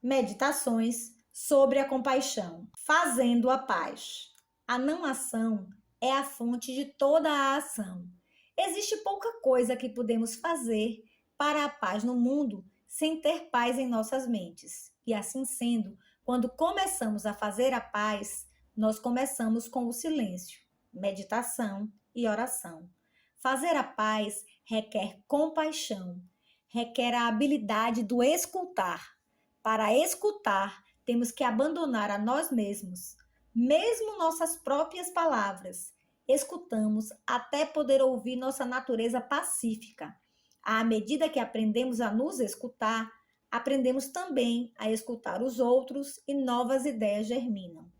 Meditações sobre a compaixão. Fazendo a paz. A não-ação é a fonte de toda a ação. Existe pouca coisa que podemos fazer para a paz no mundo sem ter paz em nossas mentes. E assim sendo, quando começamos a fazer a paz, nós começamos com o silêncio, meditação e oração. Fazer a paz requer compaixão, requer a habilidade do escutar. Para escutar, temos que abandonar a nós mesmos, mesmo nossas próprias palavras. Escutamos até poder ouvir nossa natureza pacífica. À medida que aprendemos a nos escutar, aprendemos também a escutar os outros e novas ideias germinam.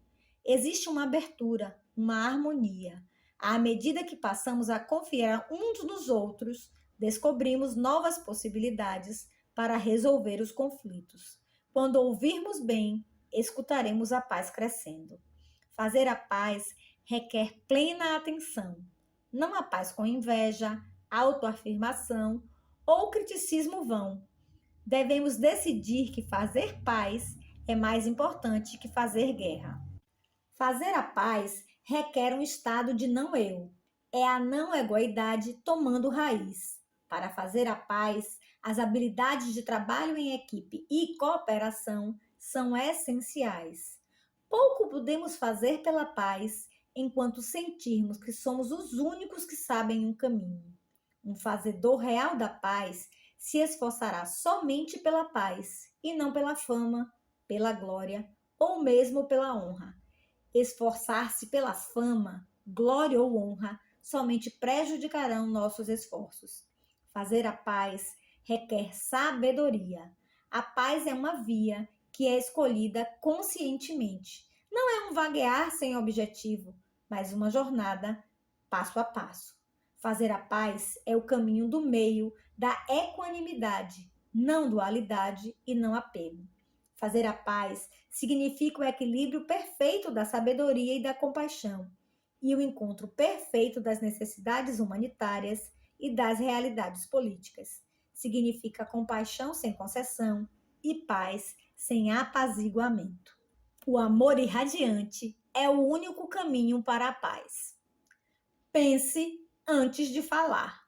Existe uma abertura, uma harmonia. À medida que passamos a confiar uns nos outros, descobrimos novas possibilidades para resolver os conflitos. Quando ouvirmos bem, escutaremos a paz crescendo. Fazer a paz requer plena atenção. Não a paz com inveja, autoafirmação ou criticismo vão. Devemos decidir que fazer paz é mais importante que fazer guerra. Fazer a paz requer um estado de não-eu. É a não-egoidade tomando raiz. Para fazer a paz, as habilidades de trabalho em equipe e cooperação são essenciais. Pouco podemos fazer pela paz enquanto sentirmos que somos os únicos que sabem um caminho. Um fazedor real da paz se esforçará somente pela paz e não pela fama, pela glória ou mesmo pela honra. Esforçar-se pela fama, glória ou honra somente prejudicarão nossos esforços. Fazer a paz requer sabedoria. A paz é uma via que é escolhida conscientemente. Não é um vaguear sem objetivo, mas uma jornada passo a passo. Fazer a paz é o caminho do meio da equanimidade, não dualidade e não apego. Fazer a paz significa o equilíbrio perfeito da sabedoria e da compaixão, e o encontro perfeito das necessidades humanitárias e das realidades políticas. Significa compaixão sem concessão e paz sem apaziguamento. O amor irradiante é o único caminho para a paz. Pense antes de falar.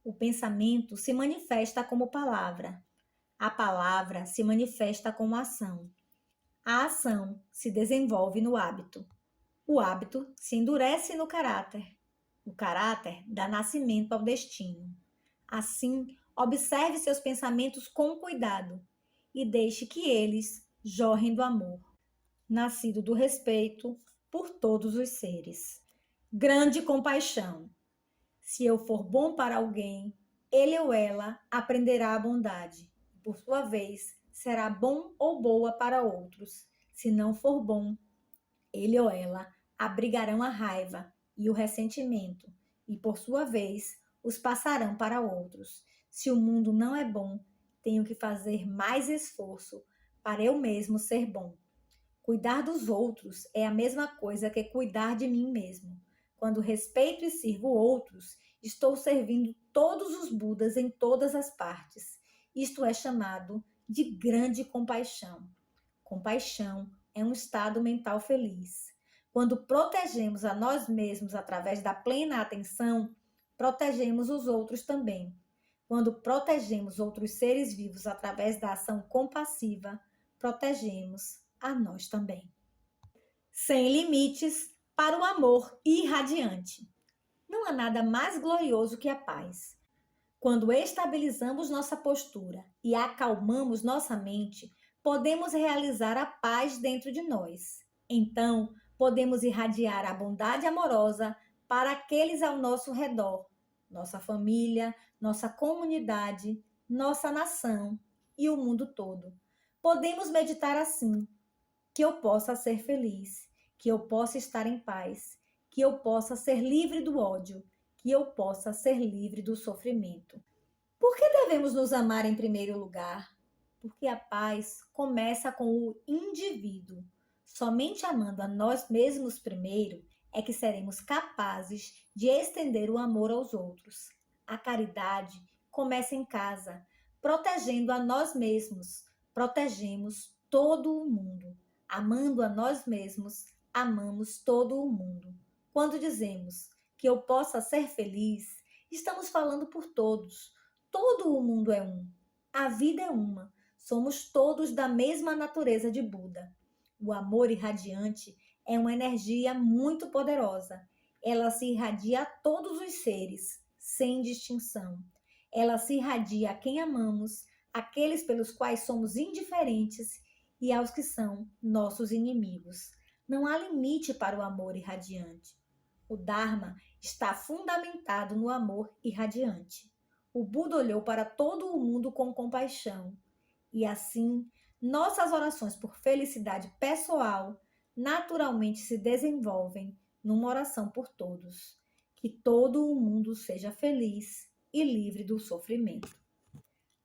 O pensamento se manifesta como palavra. A palavra se manifesta como ação. A ação se desenvolve no hábito. O hábito se endurece no caráter. O caráter dá nascimento ao destino. Assim, observe seus pensamentos com cuidado e deixe que eles jorrem do amor, nascido do respeito por todos os seres. Grande compaixão. Se eu for bom para alguém, ele ou ela aprenderá a bondade. Por sua vez, será bom ou boa para outros. Se não for bom, ele ou ela abrigarão a raiva e o ressentimento, e por sua vez, os passarão para outros. Se o mundo não é bom, tenho que fazer mais esforço para eu mesmo ser bom. Cuidar dos outros é a mesma coisa que cuidar de mim mesmo. Quando respeito e sirvo outros, estou servindo todos os Budas em todas as partes. Isto é chamado de grande compaixão. Compaixão é um estado mental feliz. Quando protegemos a nós mesmos através da plena atenção, protegemos os outros também. Quando protegemos outros seres vivos através da ação compassiva, protegemos a nós também. Sem limites para o amor irradiante. Não há nada mais glorioso que a paz. Quando estabilizamos nossa postura e acalmamos nossa mente, podemos realizar a paz dentro de nós. Então, podemos irradiar a bondade amorosa para aqueles ao nosso redor, nossa família, nossa comunidade, nossa nação e o mundo todo. Podemos meditar assim: que eu possa ser feliz, que eu possa estar em paz, que eu possa ser livre do ódio, que eu possa ser livre do sofrimento. Por que devemos nos amar em primeiro lugar? Porque a paz começa com o indivíduo. Somente amando a nós mesmos primeiro é que seremos capazes de estender o amor aos outros. A caridade começa em casa, protegendo a nós mesmos. Protegemos todo o mundo. Amando a nós mesmos, amamos todo o mundo. Quando dizemos que eu possa ser feliz, estamos falando por todos. Todo o mundo é um. A vida é uma. Somos todos da mesma natureza de Buda. O amor irradiante é uma energia muito poderosa. Ela se irradia a todos os seres, sem distinção. Ela se irradia a quem amamos, aqueles pelos quais somos indiferentes e aos que são nossos inimigos. Não há limite para o amor irradiante. O Dharma está fundamentado no amor irradiante. O Buda olhou para todo o mundo com compaixão e assim nossas orações por felicidade pessoal naturalmente se desenvolvem numa oração por todos. Que todo o mundo seja feliz e livre do sofrimento.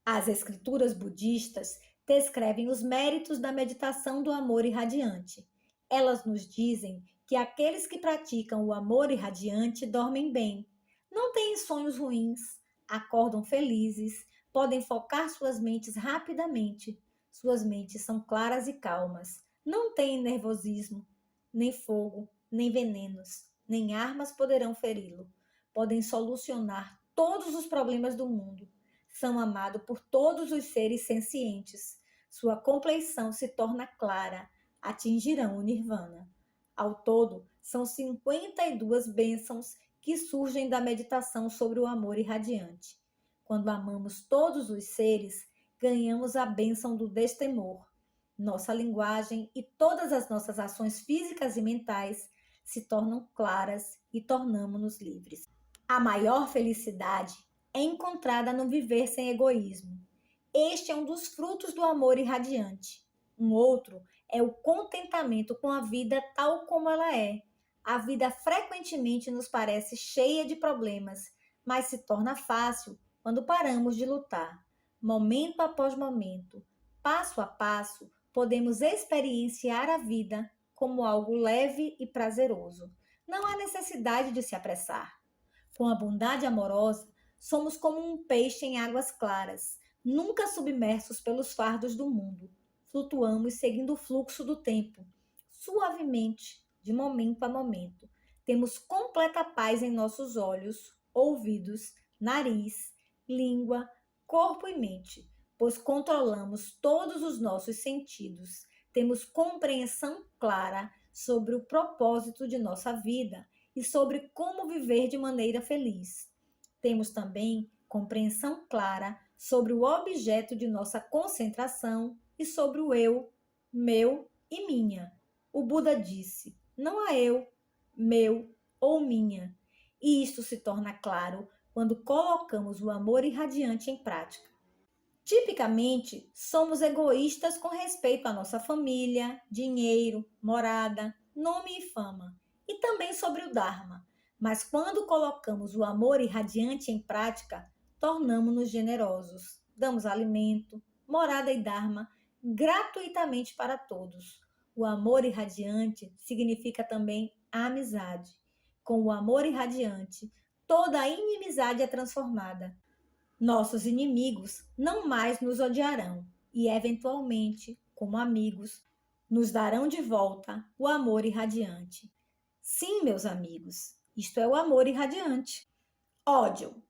As escrituras budistas descrevem os méritos da meditação do amor irradiante. Elas nos dizem que aqueles que praticam o amor irradiante dormem bem, não têm sonhos ruins, acordam felizes, podem focar suas mentes rapidamente. Suas mentes são claras e calmas, não têm nervosismo, nem fogo, nem venenos, nem armas poderão feri-lo. Podem solucionar todos os problemas do mundo. São amados por todos os seres sencientes. Sua compleição se torna clara, atingirão o nirvana. Ao todo, são 52 bênçãos que surgem da meditação sobre o amor irradiante. Quando amamos todos os seres, ganhamos a bênção do destemor. Nossa linguagem e todas as nossas ações físicas e mentais se tornam claras e tornamo-nos livres. A maior felicidade é encontrada no viver sem egoísmo. Este é um dos frutos do amor irradiante. Um outro é o contentamento com a vida tal como ela é. A vida frequentemente nos parece cheia de problemas, mas se torna fácil quando paramos de lutar. Momento após momento, passo a passo, podemos experienciar a vida como algo leve e prazeroso. Não há necessidade de se apressar. Com a bondade amorosa, somos como um peixe em águas claras, nunca submersos pelos fardos do mundo. Flutuamos seguindo o fluxo do tempo, suavemente, de momento a momento. Temos completa paz em nossos olhos, ouvidos, nariz, língua, corpo e mente, pois controlamos todos os nossos sentidos. Temos compreensão clara sobre o propósito de nossa vida e sobre como viver de maneira feliz. Temos também compreensão clara sobre o objeto de nossa concentração e sobre o eu, meu e minha. O Buda disse: não há eu, meu ou minha. E isto se torna claro quando colocamos o amor irradiante em prática. Tipicamente, somos egoístas com respeito à nossa família, dinheiro, morada, nome e fama, e também sobre o Dharma. Mas quando colocamos o amor irradiante em prática, tornamo-nos generosos. Damos alimento, morada e Dharma gratuitamente para todos. O amor irradiante significa também a amizade. Com o amor irradiante, toda a inimizade é transformada. Nossos inimigos não mais nos odiarão e, eventualmente, como amigos, nos darão de volta o amor irradiante. Sim, meus amigos, isto é o amor irradiante. Ódio.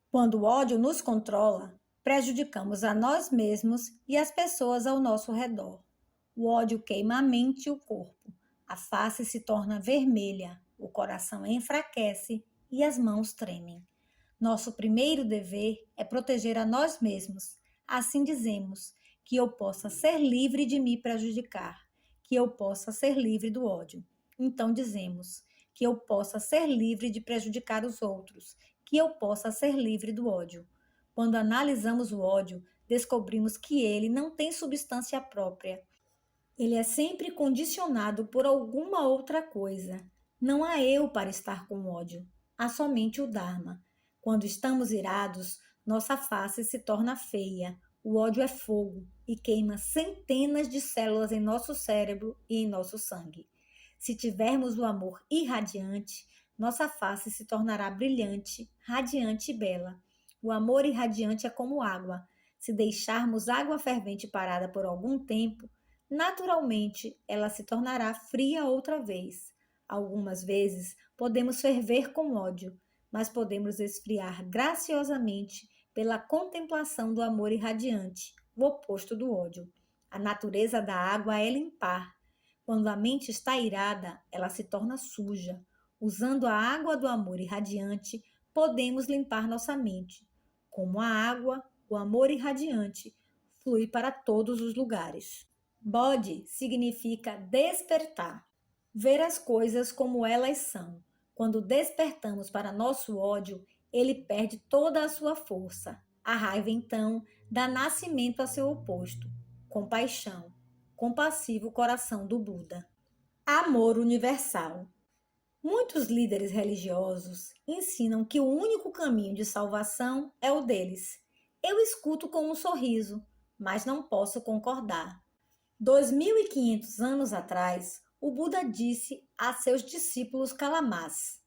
Quando o ódio nos controla, prejudicamos a nós mesmos e as pessoas ao nosso redor. O ódio queima a mente e o corpo. A face se torna vermelha, o coração enfraquece e as mãos tremem. Nosso primeiro dever é proteger a nós mesmos. Assim dizemos, que eu possa ser livre de me prejudicar, que eu possa ser livre do ódio. Então dizemos, que eu possa ser livre de prejudicar os outros, que eu possa ser livre do ódio. Quando analisamos o ódio, descobrimos que ele não tem substância própria. Ele é sempre condicionado por alguma outra coisa. Não há eu para estar com ódio, há somente o Dharma. Quando estamos irados, nossa face se torna feia. O ódio é fogo e queima centenas de células em nosso cérebro e em nosso sangue. Se tivermos o amor irradiante, nossa face se tornará brilhante, radiante e bela. O amor irradiante é como água. Se deixarmos água fervente parada por algum tempo, naturalmente ela se tornará fria outra vez. Algumas vezes podemos ferver com ódio, mas podemos esfriar graciosamente pela contemplação do amor irradiante, o oposto do ódio. A natureza da água é limpar. Quando a mente está irada, ela se torna suja. Usando a água do amor irradiante, podemos limpar nossa mente. Como a água, o amor irradiante flui para todos os lugares. Bodhi significa despertar, ver as coisas como elas são. Quando despertamos para nosso ódio, ele perde toda a sua força. A raiva, então, dá nascimento a seu oposto, compaixão, compassivo coração do Buda. Amor universal. Muitos líderes religiosos ensinam que o único caminho de salvação é o deles. Eu escuto com um sorriso, mas não posso concordar. 2500 anos atrás, o Buda disse a seus discípulos Kalamás: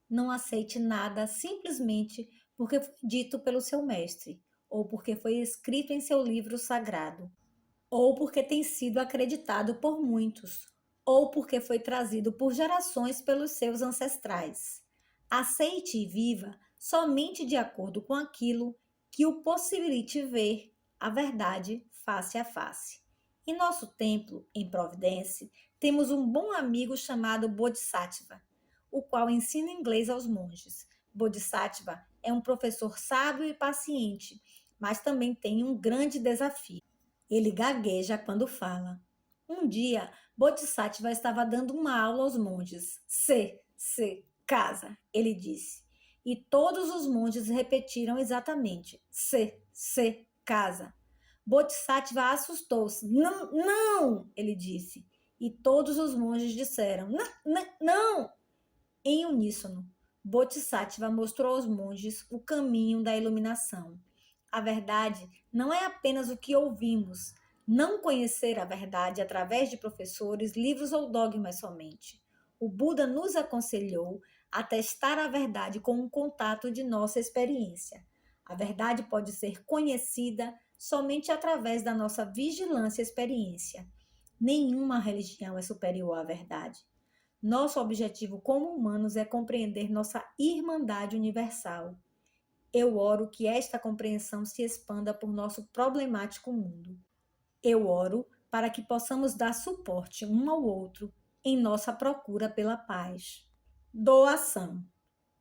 não aceite nada simplesmente porque foi dito pelo seu mestre, ou porque foi escrito em seu livro sagrado, ou porque tem sido acreditado por muitos, ou porque foi trazido por gerações pelos seus ancestrais. Aceite e viva somente de acordo com aquilo que o possibilite ver a verdade face a face. Em nosso templo, em Providence, temos um bom amigo chamado Bodhisattva, o qual ensina inglês aos monges. Bodhisattva é um professor sábio e paciente, mas também tem um grande desafio. Ele gagueja quando fala. Um dia, Bodhisattva estava dando uma aula aos monges. Casa, ele disse. E todos os monges repetiram exatamente. Casa. Bodhisattva assustou-se. Não, não, ele disse. E todos os monges disseram, não, não, não. Em uníssono, Bodhisattva mostrou aos monges o caminho da iluminação. A verdade não é apenas o que ouvimos. Não conhecer a verdade através de professores, livros ou dogmas somente. O Buda nos aconselhou a testar a verdade com um contato de nossa experiência. A verdade pode ser conhecida somente através da nossa vigilância e experiência. Nenhuma religião é superior à verdade. Nosso objetivo como humanos é compreender nossa irmandade universal. Eu oro que esta compreensão se expanda por nosso problemático mundo. Eu oro para que possamos dar suporte um ao outro em nossa procura pela paz. Doação.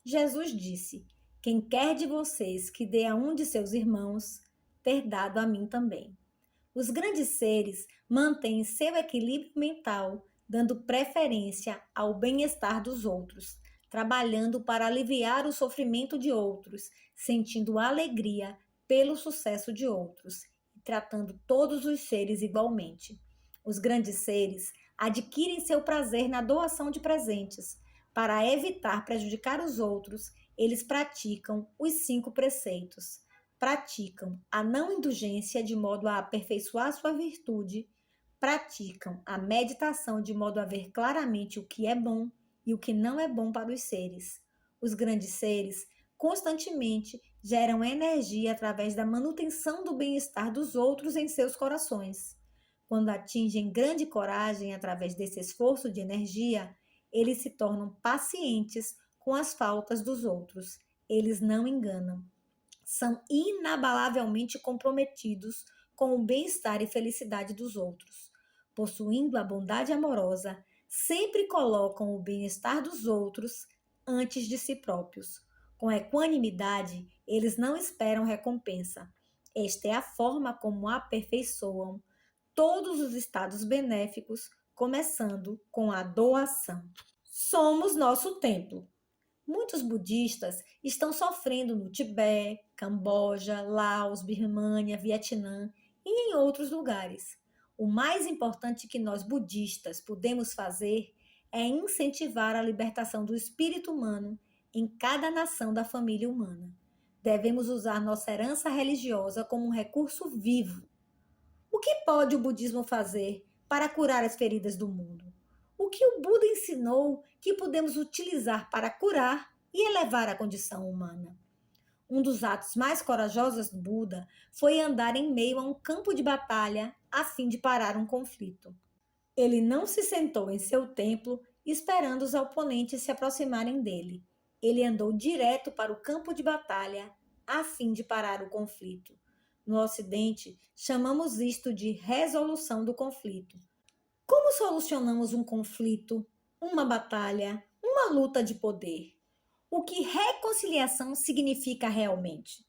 Jesus disse: quem quer de vocês que dê a um de seus irmãos, ter dado a mim também. Os grandes seres mantêm seu equilíbrio mental, dando preferência ao bem-estar dos outros, trabalhando para aliviar o sofrimento de outros, sentindo alegria pelo sucesso de outros e tratando todos os seres igualmente. Os grandes seres adquirem seu prazer na doação de presentes. Para evitar prejudicar os outros, eles praticam os 5 preceitos. Praticam a não indulgência de modo a aperfeiçoar sua virtude, praticam a meditação de modo a ver claramente o que é bom e o que não é bom para os seres. Os grandes seres constantemente geram energia através da manutenção do bem-estar dos outros em seus corações. Quando atingem grande coragem através desse esforço de energia, eles se tornam pacientes com as faltas dos outros. Eles não enganam. São inabalavelmente comprometidos com o bem-estar e felicidade dos outros. Possuindo a bondade amorosa, sempre colocam o bem-estar dos outros antes de si próprios. Com equanimidade, eles não esperam recompensa. Esta é a forma como aperfeiçoam todos os estados benéficos, começando com a doação. Somos nosso templo. Muitos budistas estão sofrendo no Tibete, Camboja, Laos, Birmânia, Vietnã e em outros lugares. O mais importante que nós budistas podemos fazer é incentivar a libertação do espírito humano em cada nação da família humana. Devemos usar nossa herança religiosa como um recurso vivo. O que pode o budismo fazer para curar as feridas do mundo? O que o Buda ensinou que podemos utilizar para curar e elevar a condição humana? Um dos atos mais corajosos do Buda foi andar em meio a um campo de batalha a fim de parar um conflito. Ele não se sentou em seu templo esperando os oponentes se aproximarem dele. Ele andou direto para o campo de batalha a fim de parar o conflito. No Ocidente, chamamos isto de resolução do conflito. Como solucionamos um conflito, uma batalha, uma luta de poder? O que reconciliação significa realmente?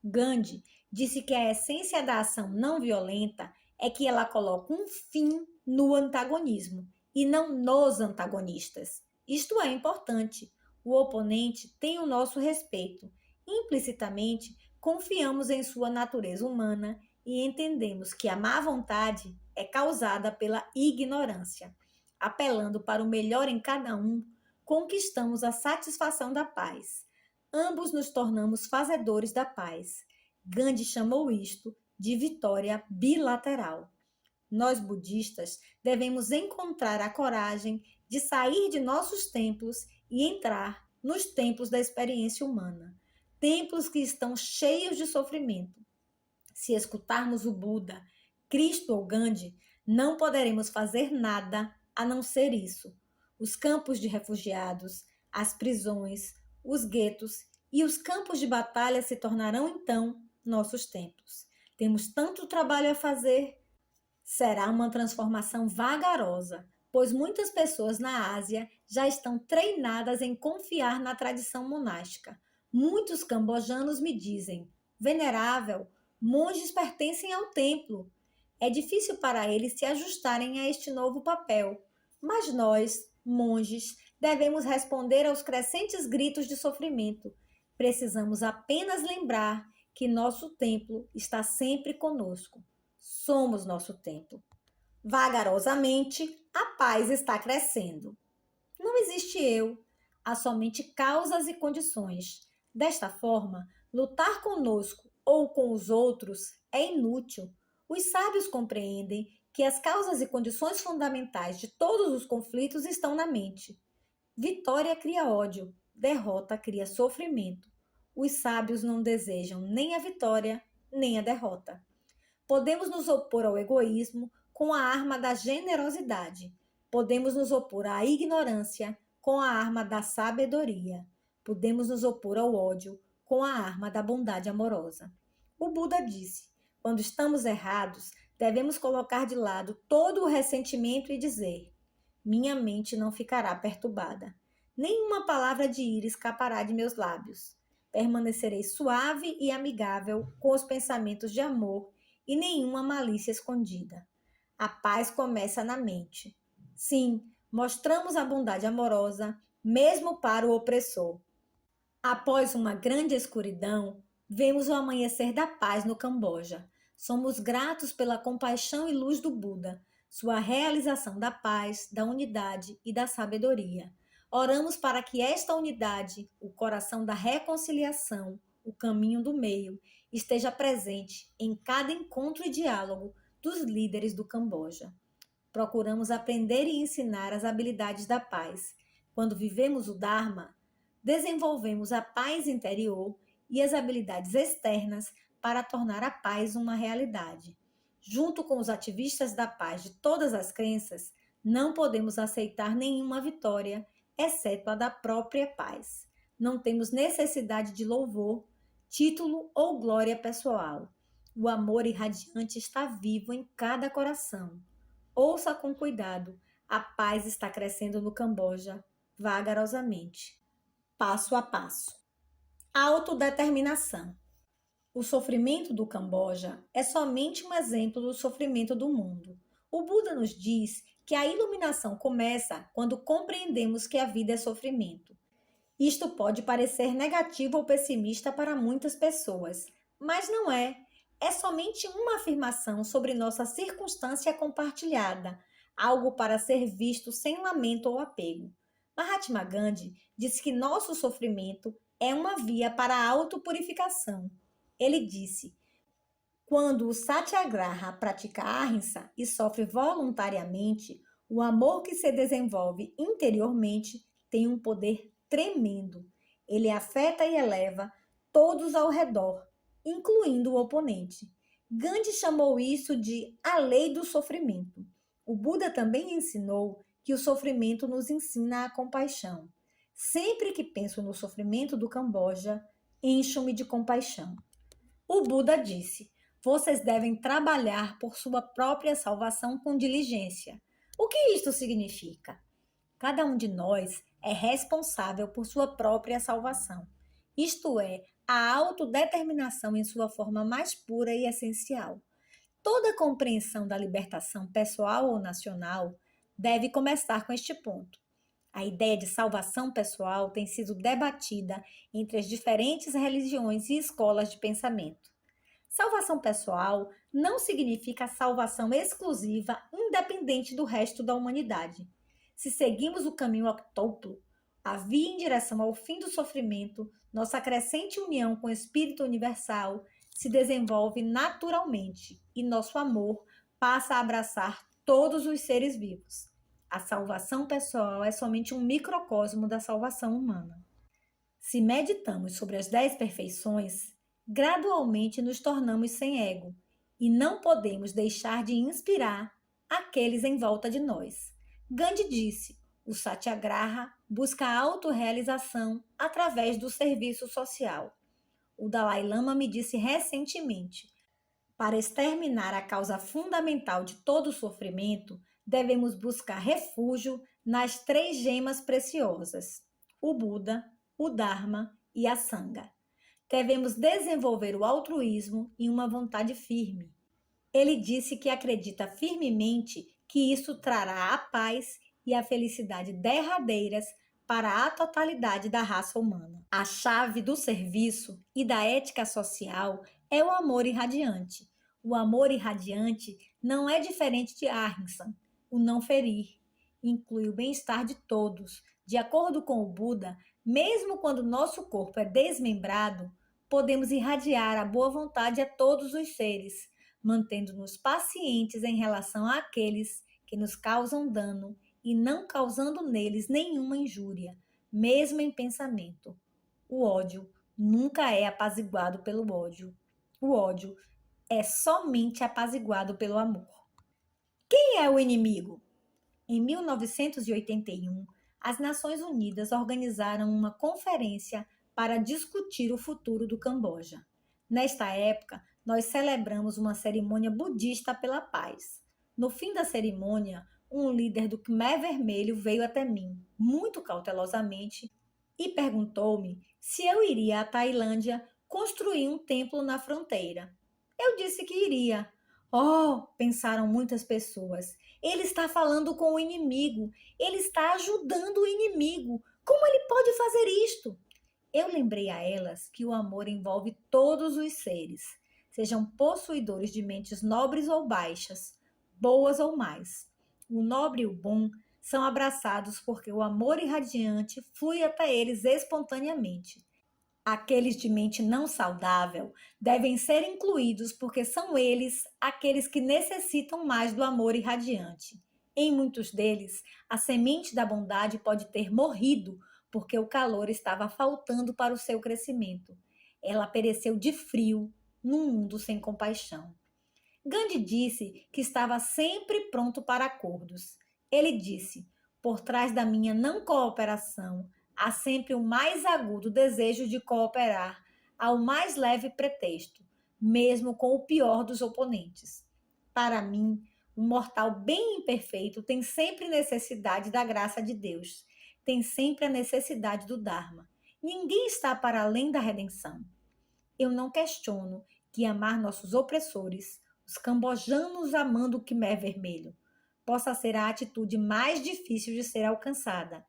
Gandhi disse que a essência da ação não violenta é que ela coloca um fim no antagonismo e não nos antagonistas. Isto é importante. O oponente tem o nosso respeito. Implicitamente, confiamos em sua natureza humana e entendemos que a má vontade é causada pela ignorância. Apelando para o melhor em cada um, conquistamos a satisfação da paz. Ambos nos tornamos fazedores da paz. Gandhi chamou isto de vitória bilateral. Nós budistas devemos encontrar a coragem de sair de nossos templos e entrar nos templos da experiência humana, templos que estão cheios de sofrimento. Se escutarmos o Buda, Cristo ou Gandhi, não poderemos fazer nada a não ser isso. Os campos de refugiados, as prisões, os guetos e os campos de batalha se tornarão então nossos templos. Temos tanto trabalho a fazer. Será uma transformação vagarosa, pois muitas pessoas na Ásia já estão treinadas em confiar na tradição monástica. Muitos cambojanos me dizem: venerável, monges pertencem ao templo. É difícil para eles se ajustarem a este novo papel, mas nós, monges, devemos responder aos crescentes gritos de sofrimento. Precisamos apenas lembrar que nosso templo está sempre conosco. Somos nosso templo. Vagarosamente, a paz está crescendo. Não existe eu, há somente causas e condições. Desta forma, lutar conosco ou com os outros é inútil. Os sábios compreendem que as causas e condições fundamentais de todos os conflitos estão na mente. Vitória cria ódio, derrota cria sofrimento. Os sábios não desejam nem a vitória, nem a derrota. Podemos nos opor ao egoísmo com a arma da generosidade. Podemos nos opor à ignorância com a arma da sabedoria. Podemos nos opor ao ódio com a arma da bondade amorosa. O Buda disse: quando estamos errados, devemos colocar de lado todo o ressentimento e dizer: minha mente não ficará perturbada. Nenhuma palavra de ira escapará de meus lábios. Permanecerei suave e amigável com os pensamentos de amor e nenhuma malícia escondida. A paz começa na mente. Sim, mostramos a bondade amorosa, mesmo para o opressor. Após uma grande escuridão, vemos o amanhecer da paz no Camboja. Somos gratos pela compaixão e luz do Buda, sua realização da paz, da unidade e da sabedoria. Oramos para que esta unidade, o coração da reconciliação, o caminho do meio, esteja presente em cada encontro e diálogo dos líderes do Camboja. Procuramos aprender e ensinar as habilidades da paz. Quando vivemos o Dharma, desenvolvemos a paz interior e as habilidades externas para tornar a paz uma realidade. Junto com os ativistas da paz de todas as crenças, não podemos aceitar nenhuma vitória, exceto a da própria paz. Não temos necessidade de louvor, título ou glória pessoal. O amor irradiante está vivo em cada coração. Ouça com cuidado. A paz está crescendo no Camboja, vagarosamente, passo a passo. Autodeterminação. O sofrimento do Camboja é somente um exemplo do sofrimento do mundo. O Buda nos diz que a iluminação começa quando compreendemos que a vida é sofrimento. Isto pode parecer negativo ou pessimista para muitas pessoas, mas não é. É somente uma afirmação sobre nossa circunstância compartilhada, algo para ser visto sem lamento ou apego. Mahatma Gandhi disse que nosso sofrimento é uma via para a autopurificação. Ele disse: quando o Satyagraha pratica Ahimsa e sofre voluntariamente, o amor que se desenvolve interiormente tem um poder tremendo. Ele afeta e eleva todos ao redor, incluindo o oponente. Gandhi chamou isso de a lei do sofrimento. O Buda também ensinou que o sofrimento nos ensina a compaixão. Sempre que penso no sofrimento do Camboja, encho-me de compaixão. O Buda disse: vocês devem trabalhar por sua própria salvação com diligência. O que isto significa? Cada um de nós é responsável por sua própria salvação. Isto é, a autodeterminação em sua forma mais pura e essencial. Toda compreensão da libertação pessoal ou nacional deve começar com este ponto. A ideia de salvação pessoal tem sido debatida entre as diferentes religiões e escolas de pensamento. Salvação pessoal não significa salvação exclusiva, independente do resto da humanidade. Se seguimos o caminho octuplo, a via em direção ao fim do sofrimento, nossa crescente união com o Espírito Universal se desenvolve naturalmente e nosso amor passa a abraçar todos os seres vivos. A salvação pessoal é somente um microcosmo da salvação humana. Se meditamos sobre as 10 perfeições, gradualmente nos tornamos sem ego e não podemos deixar de inspirar aqueles em volta de nós. Gandhi disse: o Satyagraha busca a autorrealização através do serviço social. O Dalai Lama me disse recentemente: para exterminar a causa fundamental de todo sofrimento, devemos buscar refúgio nas 3 gemas preciosas: o Buda, o Dharma e a Sangha. Devemos desenvolver o altruísmo e uma vontade firme. Ele disse que acredita firmemente que isso trará a paz e a felicidade derradeiras para a totalidade da raça humana. A chave do serviço e da ética social é o amor irradiante. O amor irradiante não é diferente de Ahimsa, o não ferir. Inclui o bem-estar de todos. De acordo com o Buda, mesmo quando nosso corpo é desmembrado, podemos irradiar a boa vontade a todos os seres, mantendo-nos pacientes em relação àqueles que nos causam dano e não causando neles nenhuma injúria, mesmo em pensamento. O ódio nunca é apaziguado pelo ódio. O ódio é somente apaziguado pelo amor. Quem é o inimigo? Em 1981, as Nações Unidas organizaram uma conferência para discutir o futuro do Camboja. Nesta época, nós celebramos uma cerimônia budista pela paz. No fim da cerimônia, um líder do Khmer Vermelho veio até mim, muito cautelosamente, e perguntou-me se eu iria à Tailândia construir um templo na fronteira. Eu disse que iria. Oh, pensaram muitas pessoas, ele está falando com o inimigo, ele está ajudando o inimigo. Como ele pode fazer isto? Eu lembrei a elas que o amor envolve todos os seres, sejam possuidores de mentes nobres ou baixas, boas ou más. O nobre e o bom são abraçados porque o amor irradiante flui até eles espontaneamente. Aqueles de mente não saudável devem ser incluídos porque são eles aqueles que necessitam mais do amor irradiante. Em muitos deles, a semente da bondade pode ter morrido porque o calor estava faltando para o seu crescimento. Ela pereceu de frio num mundo sem compaixão. Gandhi disse que estava sempre pronto para acordos. Ele disse: por trás da minha não cooperação, há sempre o mais agudo desejo de cooperar, ao mais leve pretexto, mesmo com o pior dos oponentes. Para mim, um mortal bem imperfeito tem sempre necessidade da graça de Deus, tem sempre a necessidade do Dharma. Ninguém está para além da redenção. Eu não questiono que amar nossos opressores, os cambojanos amando o Khmer Vermelho, possa ser a atitude mais difícil de ser alcançada.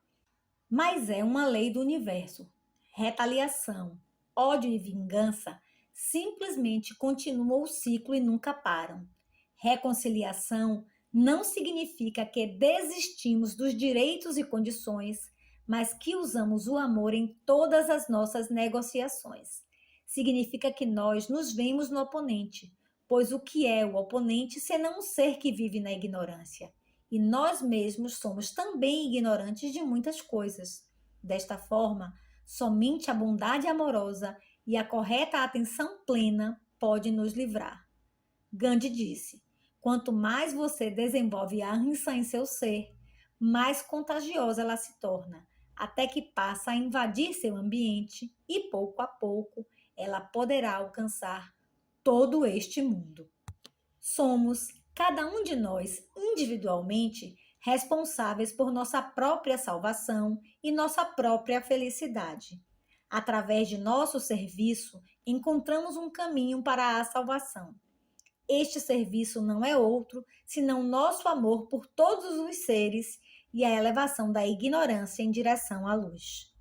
Mas é uma lei do universo. Retaliação, ódio e vingança simplesmente continuam o ciclo e nunca param. Reconciliação não significa que desistimos dos direitos e condições, mas que usamos o amor em todas as nossas negociações. Significa que nós nos vemos no oponente, pois o que é o oponente senão um ser que vive na ignorância? E nós mesmos somos também ignorantes de muitas coisas. Desta forma, somente a bondade amorosa e a correta atenção plena pode nos livrar. Gandhi disse: quanto mais você desenvolve a ahimsa em seu ser, mais contagiosa ela se torna, até que passa a invadir seu ambiente e, pouco a pouco, ela poderá alcançar todo este mundo. Somos, cada um de nós, individualmente, responsáveis por nossa própria salvação e nossa própria felicidade. Através de nosso serviço, encontramos um caminho para a salvação. Este serviço não é outro senão nosso amor por todos os seres e a elevação da ignorância em direção à luz.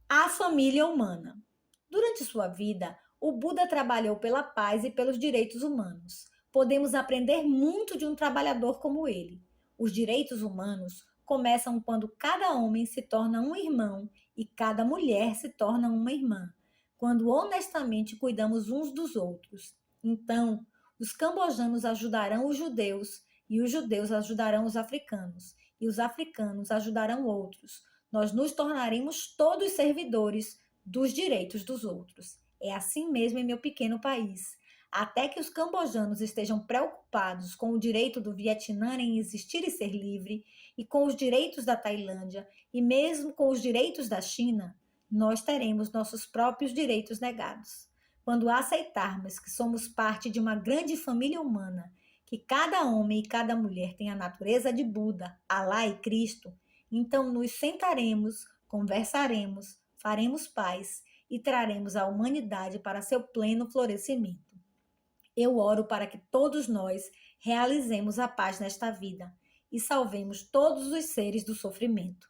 A família humana. Durante sua vida, o Buda trabalhou pela paz e pelos direitos humanos. Podemos aprender muito de um trabalhador como ele. Os direitos humanos começam quando cada homem se torna um irmão e cada mulher se torna uma irmã, quando honestamente cuidamos uns dos outros. Então, os cambojanos ajudarão os judeus e os judeus ajudarão os africanos e os africanos ajudarão outros. Nós nos tornaremos todos servidores dos direitos dos outros. É assim mesmo em meu pequeno país. Até que os cambojanos estejam preocupados com o direito do Vietnã em existir e ser livre, e com os direitos da Tailândia, e mesmo com os direitos da China, nós teremos nossos próprios direitos negados. Quando aceitarmos que somos parte de uma grande família humana, que cada homem e cada mulher tem a natureza de Buda, Alá e Cristo, então nos sentaremos, conversaremos, faremos paz e traremos a humanidade para seu pleno florescimento. Eu oro para que todos nós realizemos a paz nesta vida e salvemos todos os seres do sofrimento.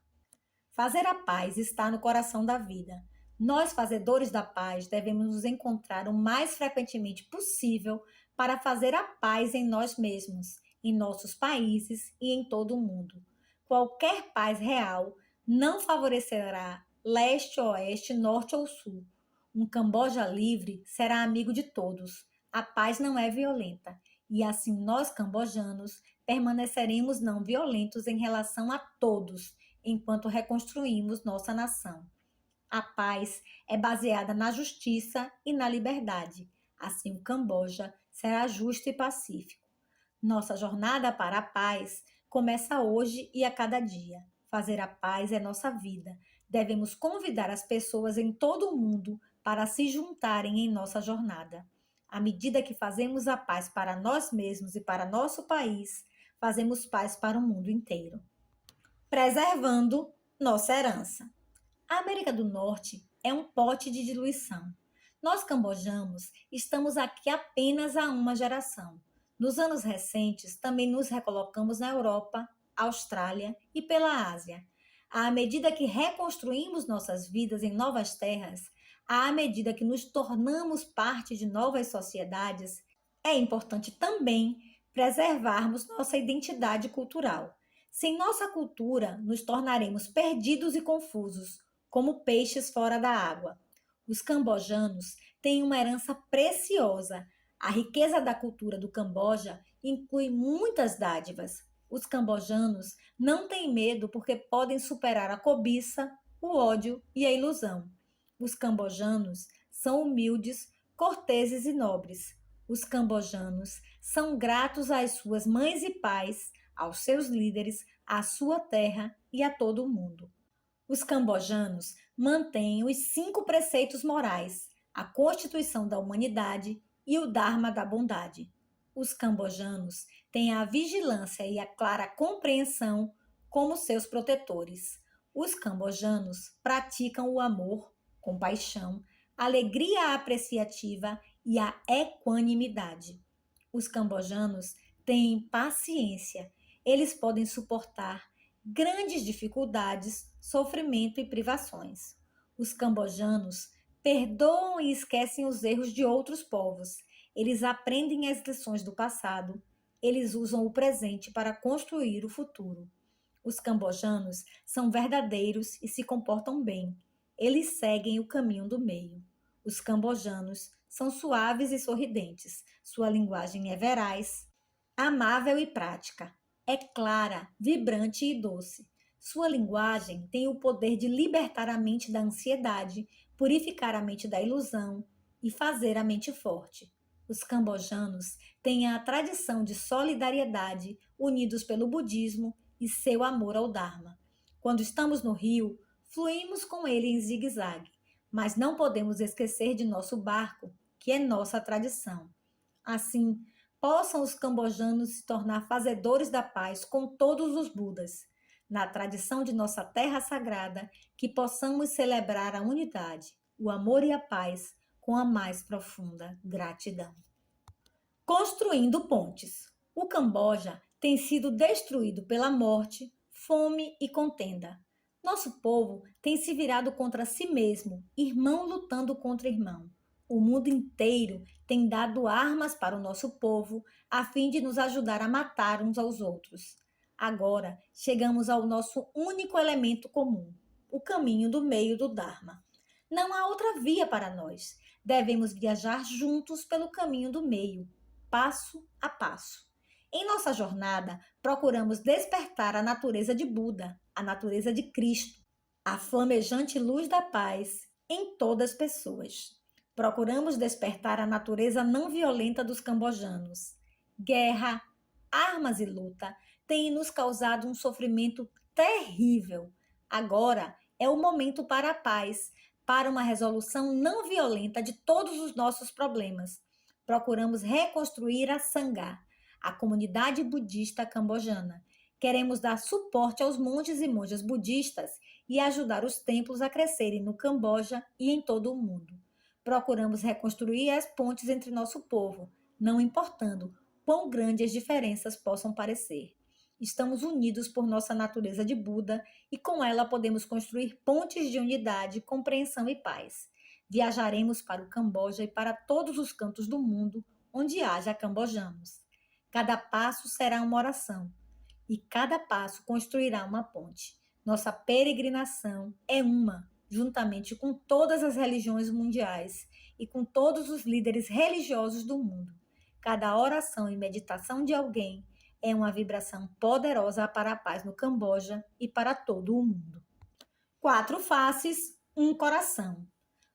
Fazer a paz está no coração da vida. Nós, fazedores da paz, devemos nos encontrar o mais frequentemente possível para fazer a paz em nós mesmos, em nossos países e em todo o mundo. Qualquer paz real não favorecerá leste, oeste, norte ou sul. Um Camboja livre será amigo de todos. A paz não é violenta, e assim nós, cambojanos, permaneceremos não violentos em relação a todos, enquanto reconstruímos nossa nação. A paz é baseada na justiça e na liberdade. Assim, o Camboja será justo e pacífico. Nossa jornada para a paz começa hoje e a cada dia. Fazer a paz é nossa vida. Devemos convidar as pessoas em todo o mundo para se juntarem em nossa jornada. À medida que fazemos a paz para nós mesmos e para nosso país, fazemos paz para o mundo inteiro. Preservando nossa herança. A América do Norte é um pote de diluição. Nós, cambojanos, estamos aqui apenas há uma geração. Nos anos recentes, também nos recolocamos na Europa, Austrália e pela Ásia. À medida que reconstruímos nossas vidas em novas terras, à medida que nos tornamos parte de novas sociedades, é importante também preservarmos nossa identidade cultural. Sem nossa cultura, nos tornaremos perdidos e confusos, como peixes fora da água. Os cambojanos têm uma herança preciosa. A riqueza da cultura do Camboja inclui muitas dádivas. Os cambojanos não têm medo porque podem superar a cobiça, o ódio e a ilusão. Os cambojanos são humildes, corteses e nobres. Os cambojanos são gratos às suas mães e pais, aos seus líderes, à sua terra e a todo o mundo. Os cambojanos mantêm os 5 preceitos morais, a Constituição da Humanidade e o Dharma da Bondade. Os cambojanos têm a vigilância e a clara compreensão como seus protetores. Os cambojanos praticam o amor, compaixão, alegria apreciativa e a equanimidade. Os cambojanos têm paciência. Eles podem suportar grandes dificuldades, sofrimento e privações. Os cambojanos perdoam e esquecem os erros de outros povos. Eles aprendem as lições do passado. Eles usam o presente para construir o futuro. Os cambojanos são verdadeiros e se comportam bem. Eles seguem o caminho do meio. Os cambojanos são suaves e sorridentes. Sua linguagem é veraz, amável e prática. É clara, vibrante e doce. Sua linguagem tem o poder de libertar a mente da ansiedade, purificar a mente da ilusão e fazer a mente forte. Os cambojanos têm a tradição de solidariedade, unidos pelo budismo e seu amor ao Dharma. Quando estamos no rio, fluímos com ele em zigue-zague, mas não podemos esquecer de nosso barco, que é nossa tradição. Assim, possam os cambojanos se tornar fazedores da paz com todos os Budas. Na tradição de nossa terra sagrada, que possamos celebrar a unidade, o amor e a paz com a mais profunda gratidão. Construindo pontes. O Camboja tem sido destruído pela morte, fome e contenda. Nosso povo tem se virado contra si mesmo, irmão lutando contra irmão. O mundo inteiro tem dado armas para o nosso povo, a fim de nos ajudar a matar uns aos outros. Agora chegamos ao nosso único elemento comum, o caminho do meio do Dharma. Não há outra via para nós. Devemos viajar juntos pelo caminho do meio, passo a passo. Em nossa jornada, procuramos despertar a natureza de Buda, a natureza de Cristo, a flamejante luz da paz em todas as pessoas. Procuramos despertar a natureza não violenta dos cambojanos. Guerra, armas e luta têm nos causado um sofrimento terrível. Agora é o momento para a paz, para uma resolução não violenta de todos os nossos problemas. Procuramos reconstruir a Sangha, a comunidade budista cambojana. Queremos dar suporte aos monges e monjas budistas e ajudar os templos a crescerem no Camboja e em todo o mundo. Procuramos reconstruir as pontes entre nosso povo, não importando quão grandes as diferenças possam parecer. Estamos unidos por nossa natureza de Buda e com ela podemos construir pontes de unidade, compreensão e paz. Viajaremos para o Camboja e para todos os cantos do mundo onde haja cambojanos. Cada passo será uma oração e cada passo construirá uma ponte. Nossa peregrinação é uma, juntamente com todas as religiões mundiais e com todos os líderes religiosos do mundo. Cada oração e meditação de alguém é uma vibração poderosa para a paz no Camboja e para todo o mundo. 4 faces, um coração.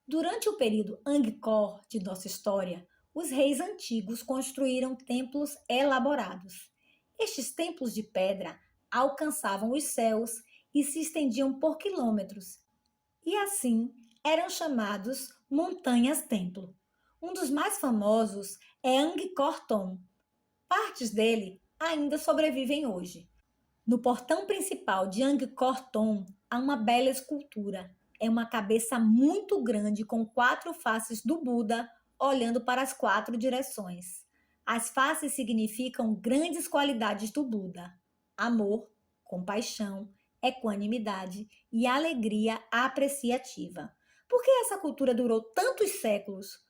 Durante o período Angkor de nossa história, os reis antigos construíram templos elaborados. Estes templos de pedra alcançavam os céus e se estendiam por quilômetros, e assim eram chamados montanhas-templo. Um dos mais famosos é Angkor Thom. Partes dele ainda sobrevivem hoje. No portão principal de Angkor Thom há uma bela escultura. É uma cabeça muito grande com 4 faces do Buda olhando para as 4 direções. As faces significam grandes qualidades do Buda: amor, compaixão, equanimidade e alegria apreciativa. Por que essa cultura durou tantos séculos?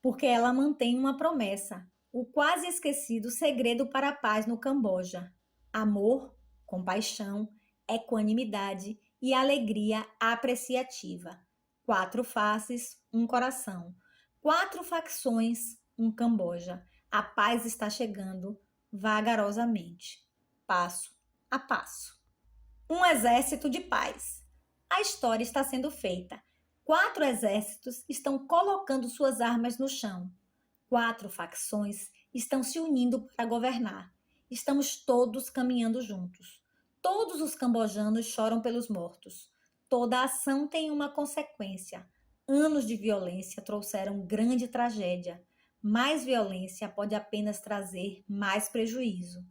Porque ela mantém uma promessa, o quase esquecido segredo para a paz no Camboja: amor, compaixão, equanimidade e alegria apreciativa. 4 faces, um coração. 4 facções, um Camboja. A paz está chegando vagarosamente, passo a passo. Um exército de paz. A história está sendo feita. 4 exércitos estão colocando suas armas no chão. 4 facções estão se unindo para governar. Estamos todos caminhando juntos. Todos os cambojanos choram pelos mortos. Toda ação tem uma consequência. Anos de violência trouxeram grande tragédia. Mais violência pode apenas trazer mais prejuízo.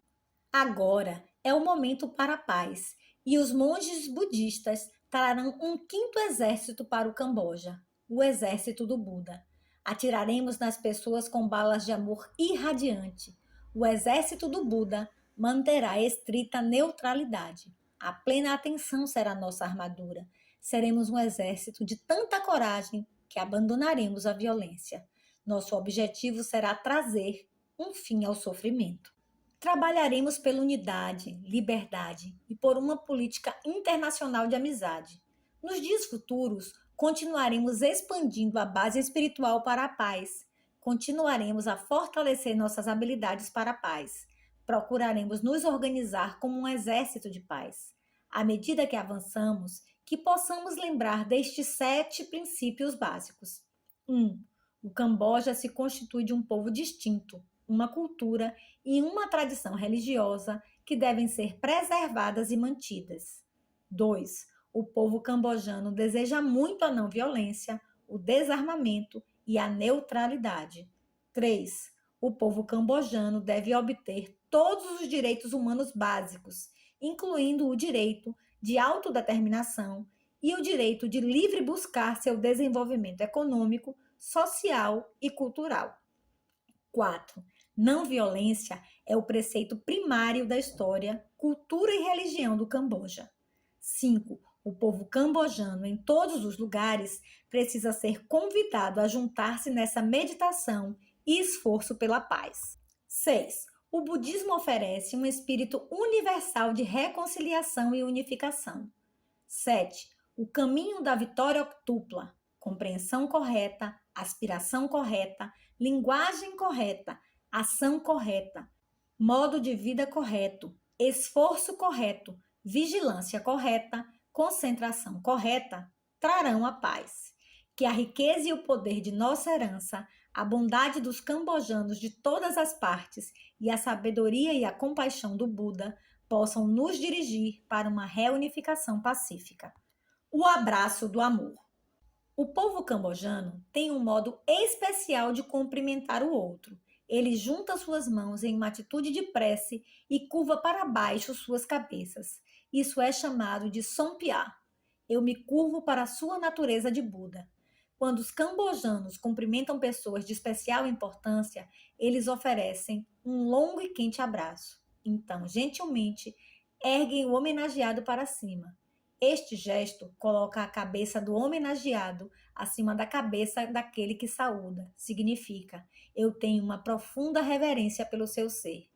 Agora é o momento para a paz, e os monges budistas trarão um 5º exército para o Camboja, o exército do Buda. Atiraremos nas pessoas com balas de amor irradiante. O exército do Buda manterá estrita neutralidade. A plena atenção será nossa armadura. Seremos um exército de tanta coragem que abandonaremos a violência. Nosso objetivo será trazer um fim ao sofrimento. Trabalharemos pela unidade, liberdade e por uma política internacional de amizade. Nos dias futuros, continuaremos expandindo a base espiritual para a paz. Continuaremos a fortalecer nossas habilidades para a paz. Procuraremos nos organizar como um exército de paz. À medida que avançamos, que possamos lembrar destes 7 princípios básicos. 1. O Camboja se constitui de um povo distinto, uma cultura e uma tradição religiosa que devem ser preservadas e mantidas. 2. O povo cambojano deseja muito a não violência, o desarmamento e a neutralidade. 3. O povo cambojano deve obter todos os direitos humanos básicos, incluindo o direito de autodeterminação e o direito de livre buscar seu desenvolvimento econômico, social e cultural. 4. Não violência é o preceito primário da história, cultura e religião do Camboja. 5. O povo cambojano, em todos os lugares, precisa ser convidado a juntar-se nessa meditação e esforço pela paz. 6. O budismo oferece um espírito universal de reconciliação e unificação. 7. O caminho da vitória octupla, compreensão correta, aspiração correta, linguagem correta, ação correta, modo de vida correto, esforço correto, vigilância correta, concentração correta, trarão a paz. Que a riqueza e o poder de nossa herança, a bondade dos cambojanos de todas as partes e a sabedoria e a compaixão do Buda possam nos dirigir para uma reunificação pacífica. O abraço do amor. O povo cambojano tem um modo especial de cumprimentar o outro. Ele junta suas mãos em uma atitude de prece e curva para baixo suas cabeças. Isso é chamado de Songpya. Eu me curvo para a sua natureza de Buda. Quando os cambojanos cumprimentam pessoas de especial importância, eles oferecem um longo e quente abraço. Então, gentilmente, erguem o homenageado para cima. Este gesto coloca a cabeça do homenageado acima da cabeça daquele que saúda. Significa, eu tenho uma profunda reverência pelo seu ser.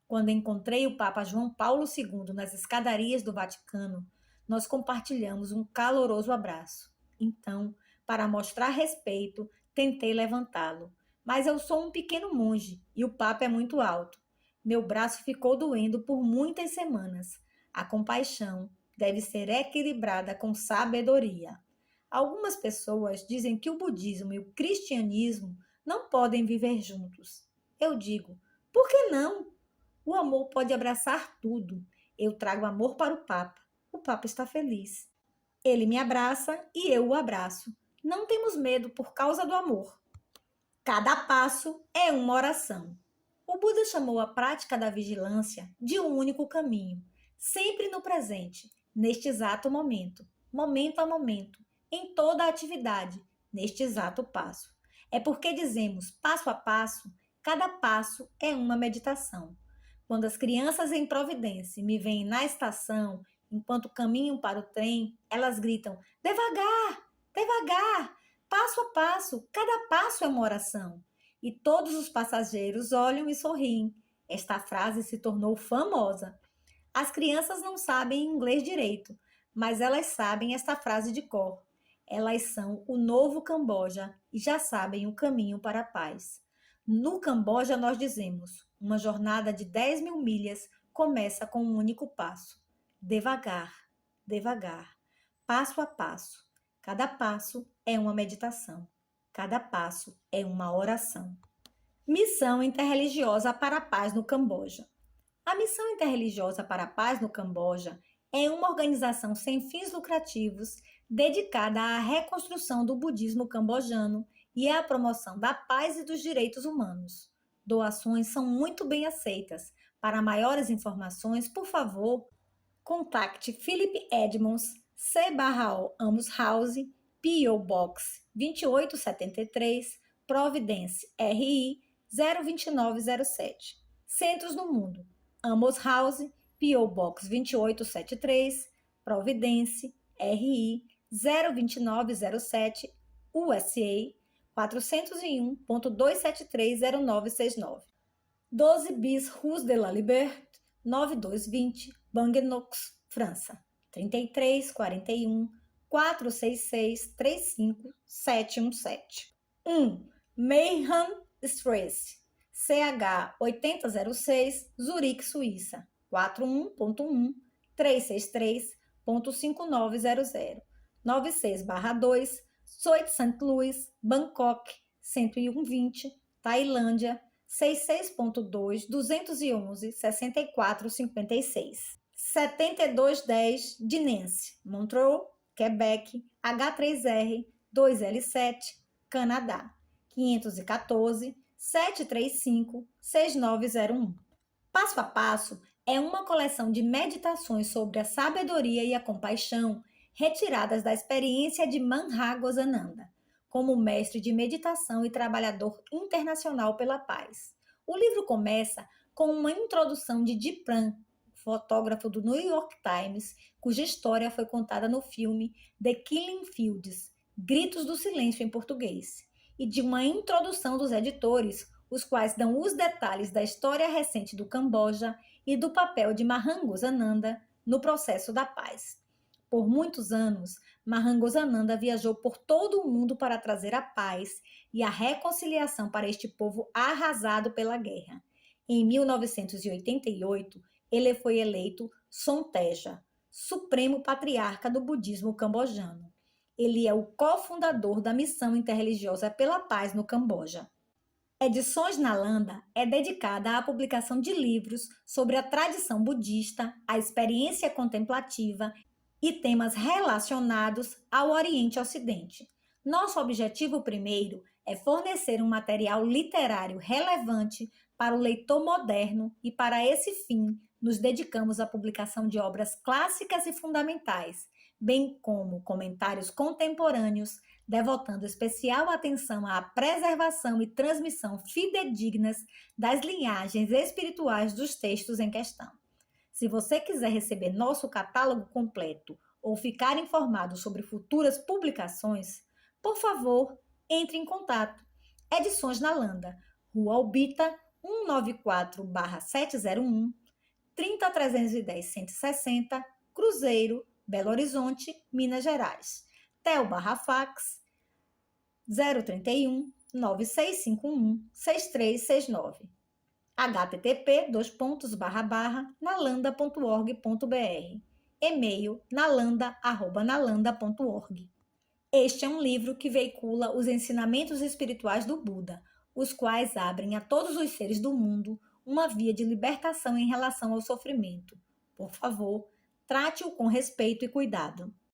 Quando encontrei o Papa João Paulo II nas escadarias do Vaticano, nós compartilhamos um caloroso abraço. Então, para mostrar respeito, tentei levantá-lo. Mas eu sou um pequeno monge e o Papa é muito alto. Meu braço ficou doendo por muitas semanas. A compaixão deve ser equilibrada com sabedoria. Algumas pessoas dizem que o budismo e o cristianismo não podem viver juntos. Eu digo, por que não? O amor pode abraçar tudo. Eu trago amor para o Papa. O Papa está feliz. Ele me abraça e eu o abraço. Não temos medo por causa do amor. Cada passo é uma oração. O Buda chamou a prática da vigilância de um único caminho, sempre no presente, neste exato momento, momento a momento, em toda a atividade, neste exato passo. É porque dizemos passo a passo, cada passo é uma meditação. Quando as crianças em Providência me veem na estação, enquanto caminham para o trem, elas gritam, devagar, devagar, passo a passo, cada passo é uma oração. E todos os passageiros olham e sorriem. Esta frase se tornou famosa. As crianças não sabem inglês direito, mas elas sabem esta frase de cor. Elas são o novo Camboja e já sabem o caminho para a paz. No Camboja nós dizemos, uma jornada de 10.000 milhas começa com um único passo. Devagar, devagar, passo a passo. Cada passo é uma meditação. Cada passo é uma oração. Missão Interreligiosa para a Paz no Camboja. A Missão Interreligiosa para a Paz no Camboja é uma organização sem fins lucrativos dedicada à reconstrução do budismo cambojano e à promoção da paz e dos direitos humanos. Doações são muito bem aceitas. Para maiores informações, por favor, contacte Philip Edmonds, C/O Amos House, P.O. Box 2873, Providence, RI 02907. Centros no Mundo: Amos House, P.O. Box 2873, Providence, RI 02907, USA 401.2730969. 12 bis Rue de la Liberté, 9220, Bangenox, França. 33 41 466 35 717. 1. Mayhem Stress, CH 8006, Zurique, Suíça. 41.1 363 5900, 96/2, Soit St. Louis, Bangkok, 10120, Tailândia, 66.2, 211, 6456. 7210 de Nancy, Montreal, Quebec, H3R, 2L7, Canadá, 514 735 6901. Passo a Passo é uma coleção de meditações sobre a sabedoria e a compaixão retiradas da experiência de Mahagozananda, como mestre de meditação e trabalhador internacional pela paz. O livro começa com uma introdução de Dipran, fotógrafo do New York Times, cuja história foi contada no filme The Killing Fields, Gritos do Silêncio em português, e de uma introdução dos editores, os quais dão os detalhes da história recente do Camboja e do papel de Mahagozananda no processo da paz. Por muitos anos, Mahagozananda viajou por todo o mundo para trazer a paz e a reconciliação para este povo arrasado pela guerra. Em 1988, ele foi eleito Sonteja, Supremo Patriarca do Budismo Cambojano. Ele é o cofundador da Missão Interreligiosa pela Paz no Camboja. Edições Nalanda é dedicada à publicação de livros sobre a tradição budista, a experiência contemplativa e temas relacionados ao Oriente e Ocidente. Nosso objetivo primeiro é fornecer um material literário relevante para o leitor moderno e, para esse fim, nos dedicamos à publicação de obras clássicas e fundamentais, bem como comentários contemporâneos, devotando especial atenção à preservação e transmissão fidedignas das linhagens espirituais dos textos em questão. Se você quiser receber nosso catálogo completo ou ficar informado sobre futuras publicações, por favor, entre em contato. Edições Nalanda, Rua Albita, 194/701, 30.310.160, Cruzeiro, Belo Horizonte, Minas Gerais. Tel/fax 031 9651 6369. http://nalanda.org.br. E-mail nalanda@nalanda.org. Este é um livro que veicula os ensinamentos espirituais do Buda, os quais abrem a todos os seres do mundo uma via de libertação em relação ao sofrimento. Por favor, trate-o com respeito e cuidado.